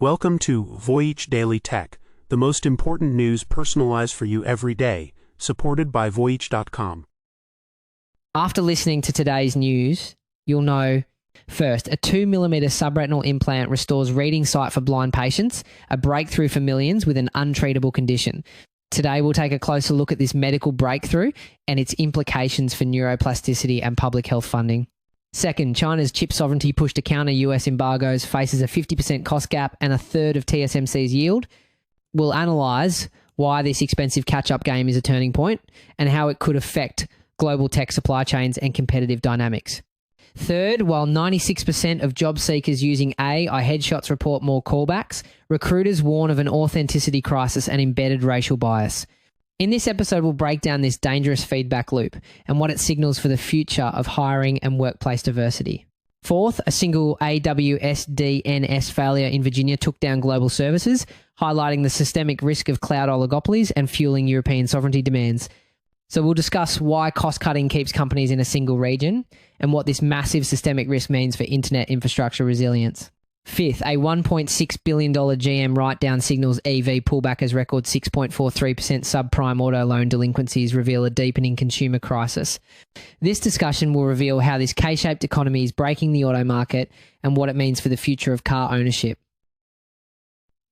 Welcome to Voyage Daily Tech, the most important news personalized for you every day, supported by Voyage.com. After listening to today's news, you'll know, first, a 2mm subretinal implant restores reading sight for blind patients, a breakthrough for millions with an untreatable condition. Today, we'll take a closer look at this medical breakthrough and its implications for neuroplasticity and public health funding. Second, China's chip sovereignty push to counter US embargoes faces a 50% cost gap and a third of TSMC's yield. We'll analyse why this expensive catch-up game is a turning point and how it could affect global tech supply chains and competitive dynamics. Third, while 96% of job seekers using AI headshots report more callbacks, recruiters warn of an authenticity crisis and embedded racial bias. In this episode, we'll break down this dangerous feedback loop and what it signals for the future of hiring and workplace diversity. Fourth, a single AWS DNS failure in Virginia took down global services, highlighting the systemic risk of cloud oligopolies and fueling European sovereignty demands. So we'll discuss why cost-cutting keeps companies in a single region and what this massive systemic risk means for internet infrastructure resilience. Fifth, a $1.6 billion GM write-down signals EV pullback as record 6.43% subprime auto loan delinquencies reveal a deepening consumer crisis. This discussion will reveal how this K-shaped economy is breaking the auto market and what it means for the future of car ownership.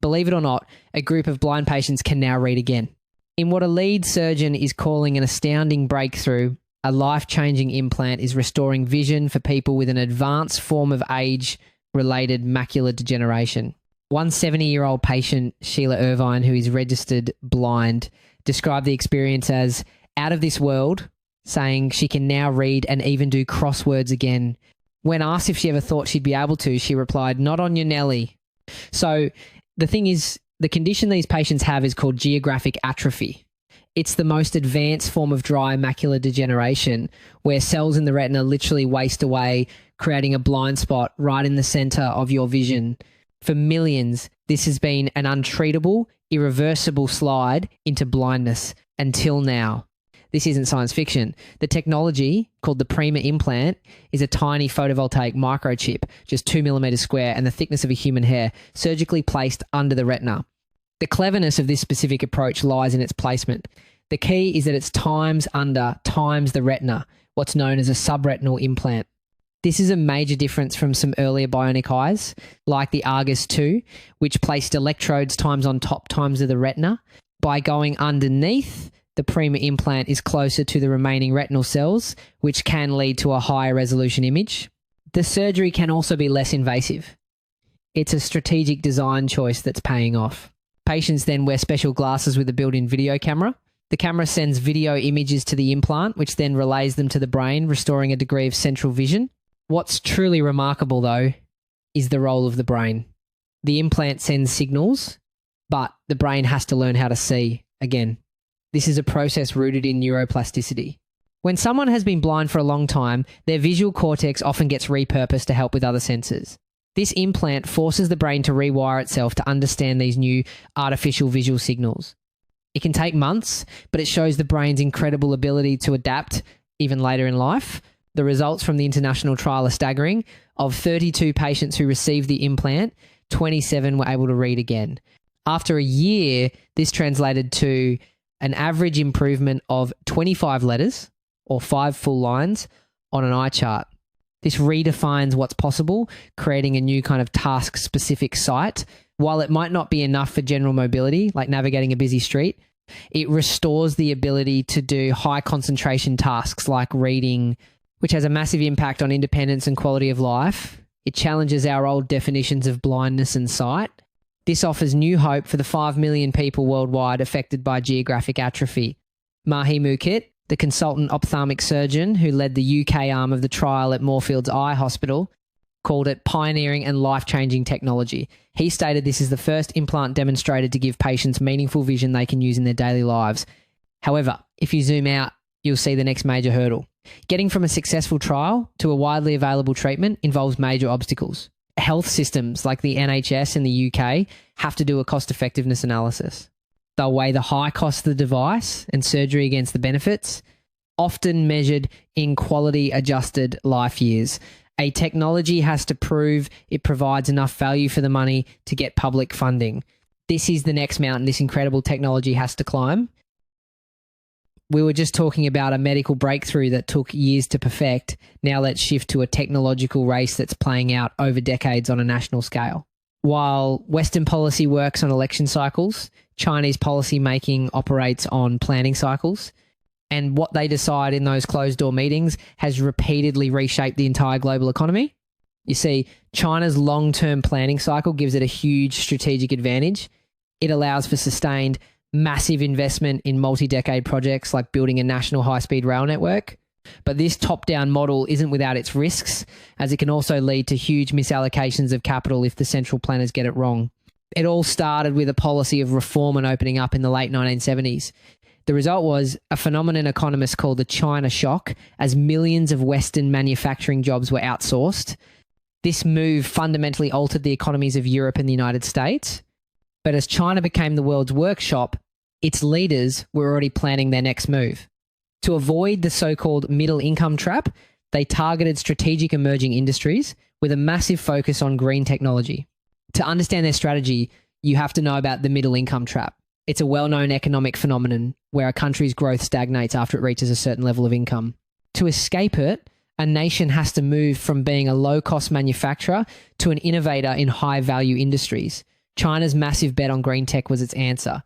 Believe it or not, a group of blind patients can now read again. In what a lead surgeon is calling an astounding breakthrough, a life-changing implant is restoring vision for people with an advanced form of age-related macular degeneration. One 70-year-old patient, Sheila Irvine, who is registered blind, described the experience as out of this world, saying she can now read and even do crosswords again. When asked if she ever thought she'd be able to, she replied, "Not on your Nelly." So the thing is, the condition these patients have is called geographic atrophy. It's the most advanced form of dry macular degeneration where cells in the retina literally waste away, creating a blind spot right in the center of your vision. For millions, this has been an untreatable, irreversible slide into blindness until now. This isn't science fiction. The technology, called the Prima implant, is a tiny photovoltaic microchip, just 2mm square and the thickness of a human hair, surgically placed under the retina. The cleverness of this specific approach lies in its placement. The key is that it's times under times the retina, what's known as a subretinal implant. This is a major difference from some earlier bionic eyes, like the Argus 2, which placed electrodes times on top times of the retina. By going underneath, the Prima implant is closer to the remaining retinal cells, which can lead to a higher resolution image. The surgery can also be less invasive. It's a strategic design choice that's paying off. Patients then wear special glasses with a built-in video camera. The camera sends video images to the implant, which then relays them to the brain, restoring a degree of central vision. What's truly remarkable, though, is the role of the brain. The implant sends signals, but the brain has to learn how to see again. This is a process rooted in neuroplasticity. When someone has been blind for a long time, their visual cortex often gets repurposed to help with other senses. This implant forces the brain to rewire itself to understand these new artificial visual signals. It can take months, but it shows the brain's incredible ability to adapt even later in life. The results from the international trial are staggering. Of 32 patients who received the implant, 27 were able to read again. After a year, this translated to an average improvement of 25 letters or 5 full lines on an eye chart. This redefines what's possible, creating a new kind of task-specific sight. While it might not be enough for general mobility, like navigating a busy street, it restores the ability to do high-concentration tasks like reading, which has a massive impact on independence and quality of life. It challenges our old definitions of blindness and sight. This offers new hope for the 5 million people worldwide affected by geographic atrophy. Mahi Mukit, the consultant ophthalmic surgeon who led the UK arm of the trial at Moorfields Eye Hospital, called it pioneering and life-changing technology. He stated this is the first implant demonstrated to give patients meaningful vision they can use in their daily lives. However, if you zoom out, you'll see the next major hurdle. Getting from a successful trial to a widely available treatment involves major obstacles. Health systems like the NHS in the UK have to do a cost-effectiveness analysis. They'll weigh the high cost of the device and surgery against the benefits, often measured in quality-adjusted life years. A technology has to prove it provides enough value for the money to get public funding. This is the next mountain this incredible technology has to climb. We were just talking about a medical breakthrough that took years to perfect. Now let's shift to a technological race that's playing out over decades on a national scale. While Western policy works on election cycles, Chinese policy making operates on planning cycles. And what they decide in those closed-door meetings has repeatedly reshaped the entire global economy. You see, China's long-term planning cycle gives it a huge strategic advantage. It allows for sustained massive investment in multi-decade projects like building a national high-speed rail network. But this top-down model isn't without its risks, as it can also lead to huge misallocations of capital if the central planners get it wrong. It all started with a policy of reform and opening up in the late 1970s. The result was a phenomenon economists call the China shock, as millions of Western manufacturing jobs were outsourced. This move fundamentally altered the economies of Europe and the United States. But as China became the world's workshop, its leaders were already planning their next move. To avoid the so-called middle income trap, they targeted strategic emerging industries with a massive focus on green technology. To understand their strategy, you have to know about the middle income trap. It's a well-known economic phenomenon where a country's growth stagnates after it reaches a certain level of income. To escape it, a nation has to move from being a low-cost manufacturer to an innovator in high-value industries. China's massive bet on green tech was its answer.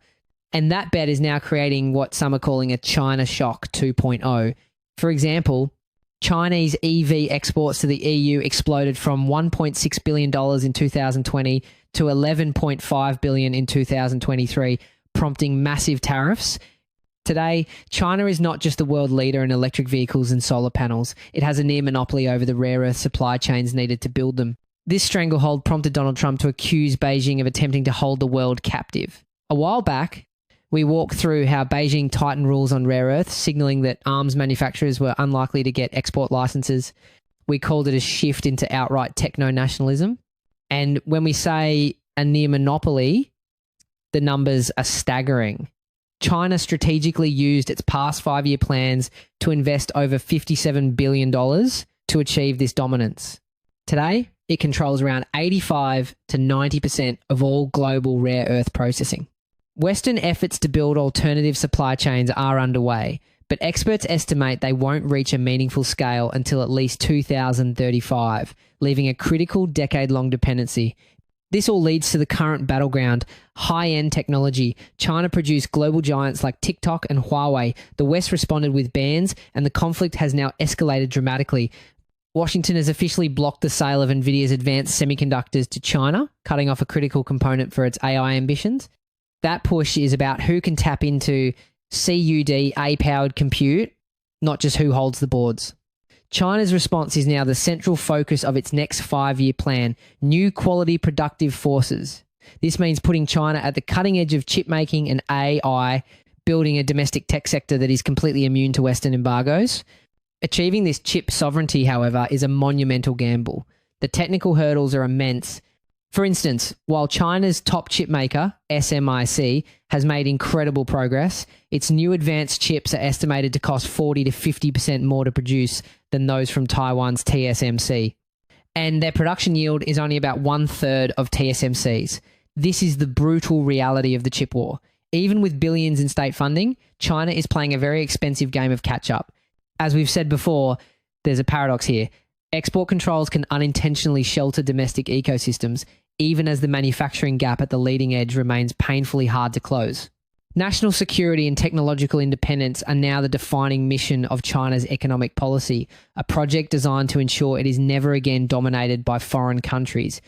And that bet is now creating what some are calling a China shock 2.0. For example, Chinese EV exports to the EU exploded from $1.6 billion in 2020 to $11.5 billion in 2023, prompting massive tariffs. Today, China is not just the world leader in electric vehicles and solar panels. It has a near monopoly over the rare earth supply chains needed to build them. This stranglehold prompted Donald Trump to accuse Beijing of attempting to hold the world captive. A while back, we walked through how Beijing tightened rules on rare earths, signaling that arms manufacturers were unlikely to get export licenses. We called it a shift into outright techno-nationalism. And when we say a near monopoly, the numbers are staggering. China strategically used its past 5-year plans to invest over $57 billion to achieve this dominance. Today, it controls around 85 to 90% of all global rare earth processing. Western efforts to build alternative supply chains are underway, but experts estimate they won't reach a meaningful scale until at least 2035, leaving a critical decade-long dependency. This all leads to the current battleground, high-end technology. China produced global giants like TikTok and Huawei. The West responded with bans, and the conflict has now escalated dramatically. Washington has officially blocked the sale of NVIDIA's advanced semiconductors to China, cutting off a critical component for its AI ambitions. That push is about who can tap into CUD A-powered compute, not just who holds the boards. China's response is now the central focus of its next 5-year plan, new quality productive forces. This means putting China at the cutting edge of chip making and AI, building a domestic tech sector that is completely immune to Western embargoes. Achieving this chip sovereignty, however, is a monumental gamble. The technical hurdles are immense. For instance, while China's top chip maker, SMIC, has made incredible progress, its new advanced chips are estimated to cost 40 to 50% more to produce than those from Taiwan's TSMC. And their production yield is only about 1/3 of TSMC's. This is the brutal reality of the chip war. Even with billions in state funding, China is playing a very expensive game of catch-up. As we've said before, there's a paradox here. Export controls can unintentionally shelter domestic ecosystems, even as the manufacturing gap at the leading edge remains painfully hard to close. National security and technological independence are now the defining mission of China's economic policy, a project designed to ensure it is never again dominated by foreign countries.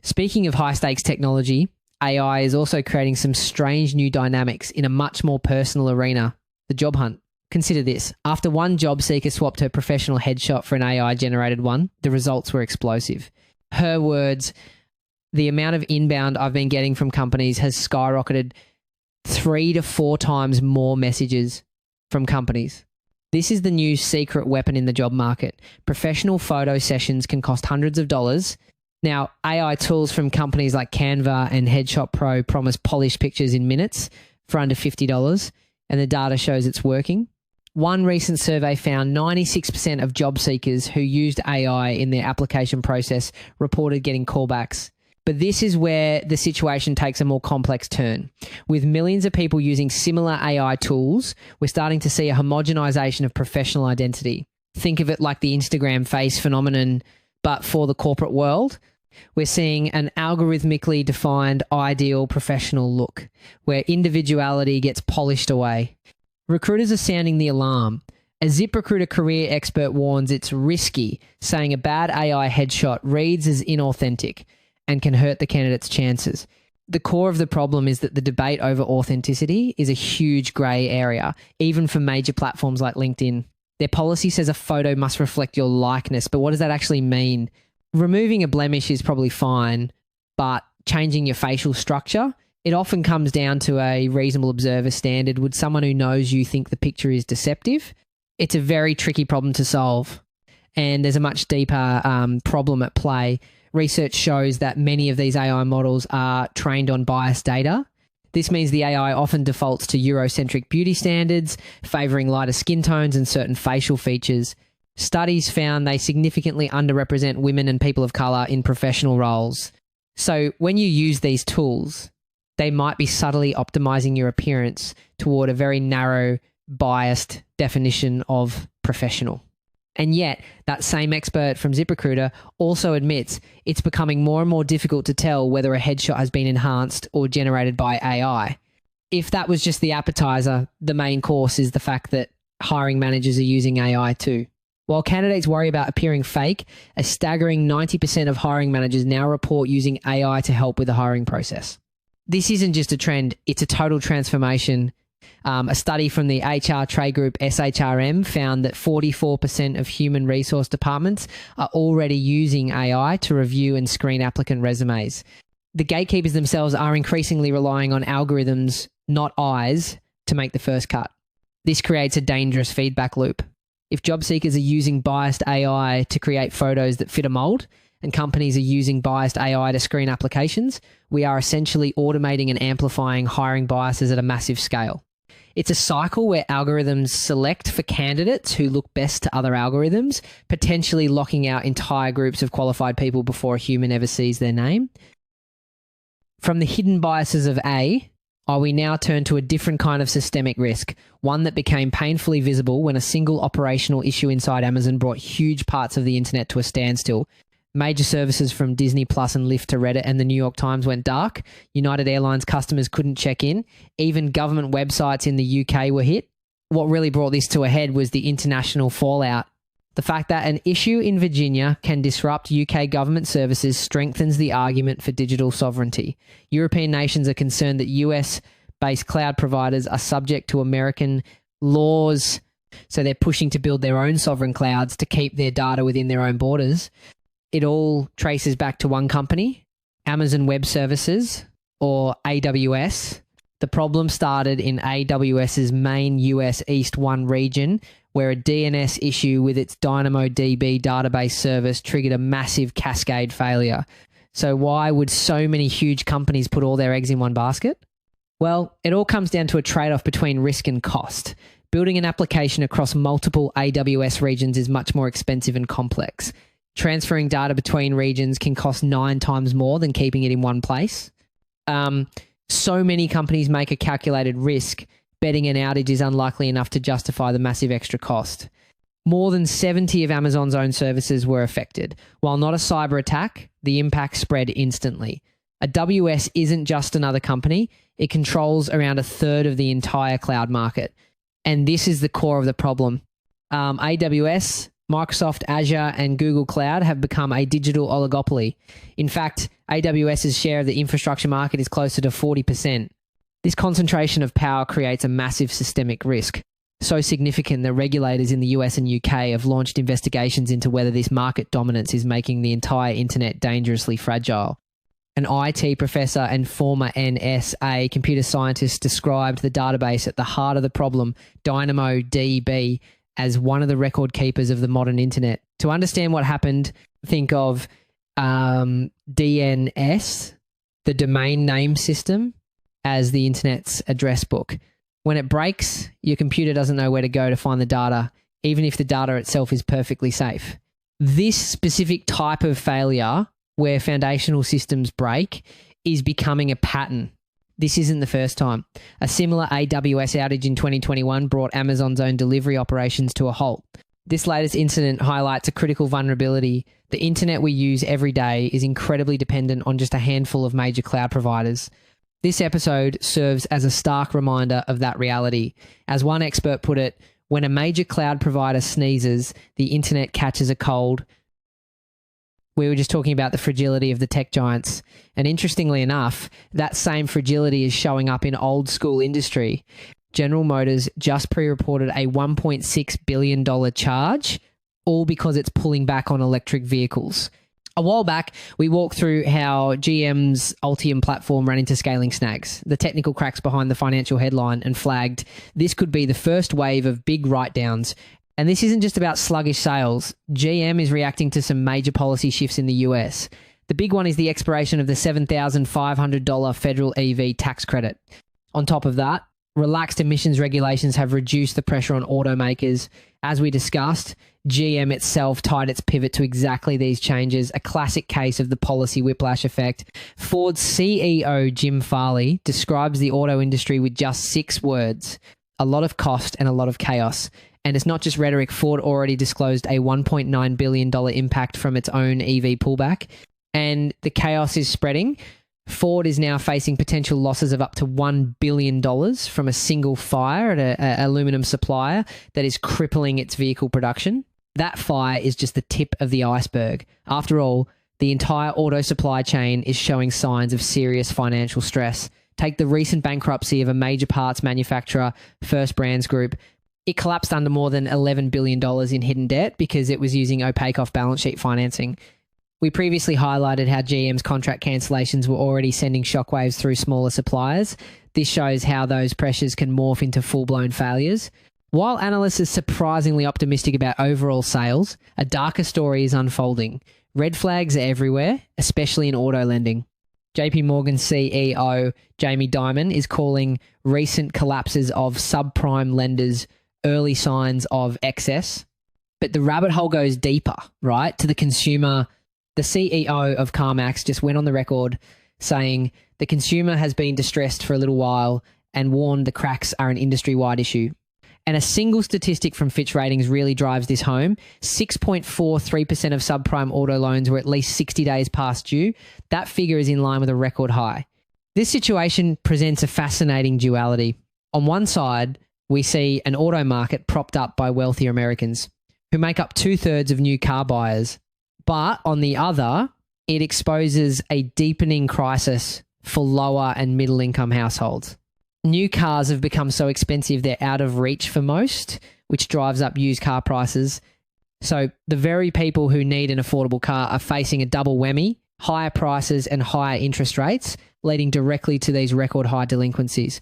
Speaking of high-stakes technology, AI is also creating some strange new dynamics in a much more personal arena, the job hunt. Consider this. After one job seeker swapped her professional headshot for an AI-generated one, the results were explosive. Her words, the amount of inbound I've been getting from companies has skyrocketed 3 to 4 times more messages from companies. This is the new secret weapon in the job market. Professional photo sessions can cost hundreds of dollars. Now, AI tools from companies like Canva and Headshot Pro promise polished pictures in minutes for under $50, and the data shows it's working. One recent survey found 96% of job seekers who used AI in their application process reported getting callbacks. But this is where the situation takes a more complex turn. With millions of people using similar AI tools, we're starting to see a homogenization of professional identity. Think of it like the Instagram face phenomenon, but for the corporate world. We're seeing an algorithmically defined ideal professional look, where individuality gets polished away. Recruiters are sounding the alarm. A ZipRecruiter career expert warns it's risky, saying a bad AI headshot reads as inauthentic and can hurt the candidate's chances. The core of the problem is that the debate over authenticity is a huge grey area, even for major platforms like LinkedIn. Their policy says a photo must reflect your likeness, but what does that actually mean? Removing a blemish is probably fine, but changing your facial structure, it often comes down to a reasonable observer standard. Would someone who knows you think the picture is deceptive? It's a very tricky problem to solve, and there's a much deeper problem at play. Research shows that many of these AI models are trained on biased data. This means the AI often defaults to Eurocentric beauty standards, favouring lighter skin tones and certain facial features. Studies found they significantly underrepresent women and people of colour in professional roles. So when you use these tools, they might be subtly optimizing your appearance toward a very narrow, biased definition of professional. And yet, that same expert from ZipRecruiter also admits it's becoming more and more difficult to tell whether a headshot has been enhanced or generated by AI. If that was just the appetizer, the main course is the fact that hiring managers are using AI too. While candidates worry about appearing fake, a staggering 90% of hiring managers now report using AI to help with the hiring process. This isn't just a trend, it's a total transformation. A study from the HR trade group SHRM found that 44% of human resource departments are already using AI to review and screen applicant resumes. The gatekeepers themselves are increasingly relying on algorithms, not eyes, to make the first cut. This creates a dangerous feedback loop. If job seekers are using biased AI to create photos that fit a mold, and companies are using biased AI to screen applications, we are essentially automating and amplifying hiring biases at a massive scale. It's a cycle where algorithms select for candidates who look best to other algorithms, potentially locking out entire groups of qualified people before a human ever sees their name. From the hidden biases of A, we now turn to a different kind of systemic risk, one that became painfully visible when a single operational issue inside Amazon brought huge parts of the internet to a standstill. Major services from Disney Plus and Lyft to Reddit and the New York Times went dark. United Airlines customers couldn't check in. Even government websites in the UK were hit. What really brought this to a head was the international fallout. The fact that an issue in Virginia can disrupt UK government services strengthens the argument for digital sovereignty. European nations are concerned that US-based cloud providers are subject to American laws, so they're pushing to build their own sovereign clouds to keep their data within their own borders. It all traces back to one company, Amazon Web Services, or AWS. The problem started in AWS's main US East 1 region, where a DNS issue with its DynamoDB database service triggered a massive cascade failure. So why would so many huge companies put all their eggs in one basket? Well, it all comes down to a trade-off between risk and cost. Building an application across multiple AWS regions is much more expensive and complex. Transferring data between regions can cost 9 times more than keeping it in one place. So many companies make a calculated risk. Betting an outage is unlikely enough to justify the massive extra cost. More than 70 of Amazon's own services were affected. While not a cyber attack, the impact spread instantly. AWS isn't just another company. It controls around a third of the entire cloud market. And this is the core of the problem. AWS, Microsoft Azure and Google Cloud have become a digital oligopoly. In fact, AWS's share of the infrastructure market is closer to 40%. This concentration of power creates a massive systemic risk, so significant that regulators in the US and UK have launched investigations into whether this market dominance is making the entire internet dangerously fragile. An IT professor and former NSA computer scientist described the database at the heart of the problem, DynamoDB, as one of the record keepers of the modern internet. To understand what happened, think of DNS, the domain name system, as the internet's address book. When it breaks, your computer doesn't know where to go to find the data, even if the data itself is perfectly safe. This specific type of failure, where foundational systems break, is becoming a pattern. This isn't the first time. A similar AWS outage in 2021 brought Amazon's own delivery operations to a halt. This latest incident highlights a critical vulnerability. The internet we use every day is incredibly dependent on just a handful of major cloud providers. This episode serves as a stark reminder of that reality. As one expert put it, when a major cloud provider sneezes, the internet catches a cold. We were just talking about the fragility of the tech giants. And interestingly enough, that same fragility is showing up in old school industry. General Motors just pre-reported a $1.6 billion charge, all because it's pulling back on electric vehicles. A while back, we walked through how GM's Ultium platform ran into scaling snags, the technical cracks behind the financial headline, and flagged this could be the first wave of big write-downs. And this isn't just about sluggish sales. GM is reacting to some major policy shifts in the US. The big one is the expiration of the $7,500 federal EV tax credit. On top of that, relaxed emissions regulations have reduced the pressure on automakers. As we discussed, GM itself tied its pivot to exactly these changes, a classic case of the policy whiplash effect. Ford's CEO, Jim Farley, describes the auto industry with just 6 words: a lot of cost and a lot of chaos. And it's not just rhetoric. Ford already disclosed a $1.9 billion impact from its own EV pullback, and the chaos is spreading. Ford is now facing potential losses of up to $1 billion from a single fire at an aluminum supplier that is crippling its vehicle production. That fire is just the tip of the iceberg. After all, the entire auto supply chain is showing signs of serious financial stress. Take the recent bankruptcy of a major parts manufacturer, First Brands Group. It collapsed under more than $11 billion in hidden debt because it was using opaque off-balance sheet financing. We previously highlighted how GM's contract cancellations were already sending shockwaves through smaller suppliers. This shows how those pressures can morph into full-blown failures. While analysts are surprisingly optimistic about overall sales, a darker story is unfolding. Red flags are everywhere, especially in auto lending. JP Morgan's CEO, Jamie Dimon, is calling recent collapses of subprime lenders early signs of excess. But the rabbit hole goes deeper, right, to the consumer. The CEO of CarMax just went on the record saying the consumer has been distressed for a little while and warned the cracks are an industry-wide issue. And a single statistic from Fitch Ratings really drives this home. 6.43% of subprime auto loans were at least 60 days past due. That figure is in line with a record high. This situation presents a fascinating duality. On one side, we see an auto market propped up by wealthier Americans who make up 2/3 of new car buyers. But on the other, it exposes a deepening crisis for lower and middle income households. New cars have become so expensive they're out of reach for most, which drives up used car prices. So the very people who need an affordable car are facing a double whammy: higher prices and higher interest rates, leading directly to these record high delinquencies.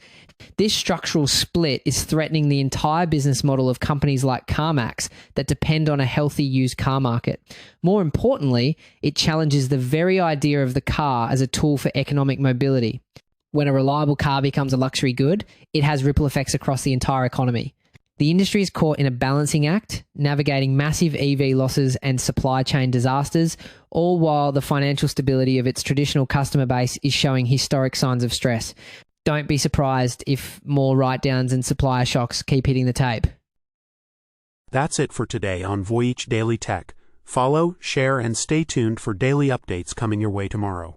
This structural split is threatening the entire business model of companies like CarMax that depend on a healthy used car market. More importantly, it challenges the very idea of the car as a tool for economic mobility. When a reliable car becomes a luxury good, it has ripple effects across the entire economy. The industry is caught in a balancing act, navigating massive EV losses and supply chain disasters, all while the financial stability of its traditional customer base is showing historic signs of stress. Don't be surprised if more write-downs and supplier shocks keep hitting the tape. That's it for today on Voyage Daily Tech. Follow, share, and stay tuned for daily updates coming your way tomorrow.